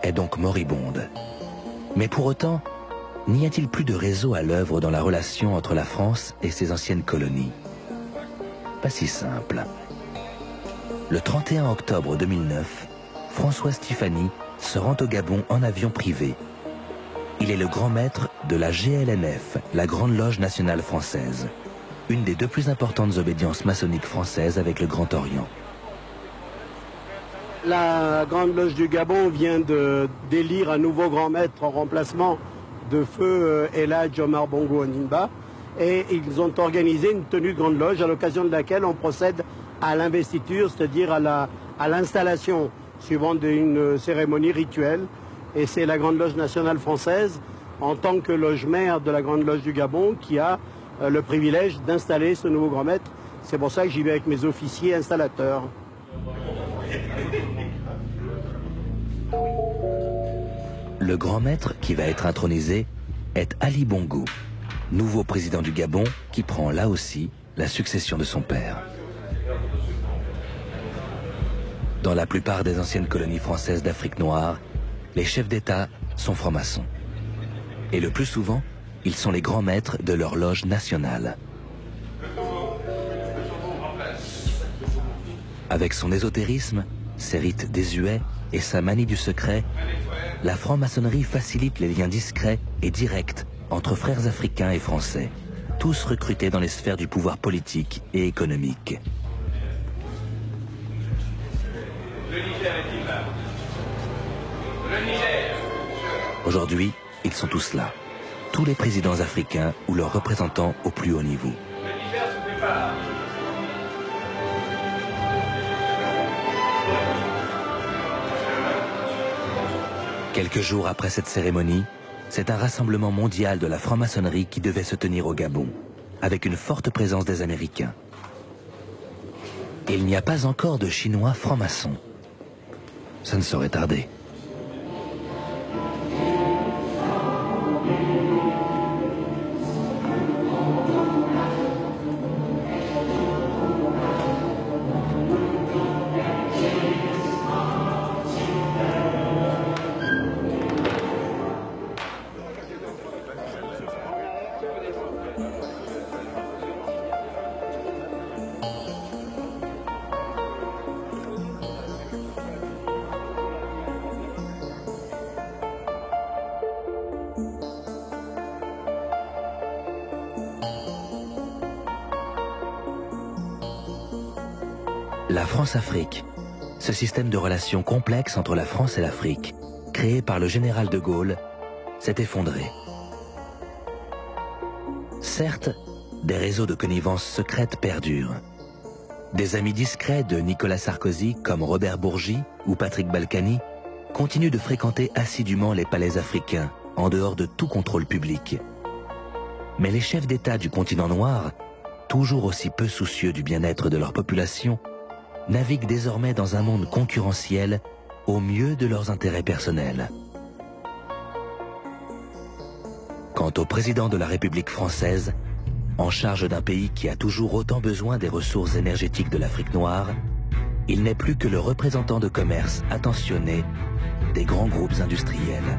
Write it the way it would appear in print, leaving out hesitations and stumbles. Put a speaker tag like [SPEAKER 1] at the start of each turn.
[SPEAKER 1] est donc moribonde. Mais pour autant, n'y a-t-il plus de réseau à l'œuvre dans la relation entre la France et ses anciennes colonies? Pas si simple. Le 31 octobre 2009, François Stéphanie se rend au Gabon en avion privé. Il est le grand maître de la GLNF, la Grande Loge Nationale Française, une des deux plus importantes obédiences maçonniques françaises avec le Grand Orient.
[SPEAKER 2] La Grande Loge du Gabon vient d'élire un nouveau grand maître en remplacement de feu El Hadj Omar Bongo Ondimba, et ils ont organisé une tenue de Grande Loge à l'occasion de laquelle on procède à l'investiture, c'est-à-dire à l'installation suivant une cérémonie rituelle. Et c'est la Grande Loge nationale française, en tant que loge mère de la Grande Loge du Gabon, qui a le privilège d'installer ce nouveau grand maître. C'est pour ça que j'y vais avec mes officiers installateurs.
[SPEAKER 1] Le grand maître qui va être intronisé est Ali Bongo, nouveau président du Gabon qui prend là aussi la succession de son père. Dans la plupart des anciennes colonies françaises d'Afrique noire, les chefs d'État sont francs-maçons. Et le plus souvent, ils sont les grands maîtres de leur loge nationale. Avec son ésotérisme, ses rites désuets et sa manie du secret, la franc-maçonnerie facilite les liens discrets et directs entre frères africains et français, tous recrutés dans les sphères du pouvoir politique et économique. Aujourd'hui, ils sont tous là, tous les présidents africains ou leurs représentants au plus haut niveau. Quelques jours après cette cérémonie, c'est un rassemblement mondial de la franc-maçonnerie qui devait se tenir au Gabon, avec une forte présence des Américains. Il n'y a pas encore de Chinois francs-maçons. Ça ne saurait tarder. La France-Afrique, ce système de relations complexes entre la France et l'Afrique, créé par le général de Gaulle, s'est effondré. Certes, des réseaux de connivence secrète perdurent. Des amis discrets de Nicolas Sarkozy, comme Robert Bourgi ou Patrick Balkany, continuent de fréquenter assidûment les palais africains, en dehors de tout contrôle public. Mais les chefs d'État du continent noir, toujours aussi peu soucieux du bien-être de leur population, naviguent désormais dans un monde concurrentiel au mieux de leurs intérêts personnels. Quant au président de la République française, en charge d'un pays qui a toujours autant besoin des ressources énergétiques de l'Afrique noire, il n'est plus que le représentant de commerce attentionné des grands groupes industriels.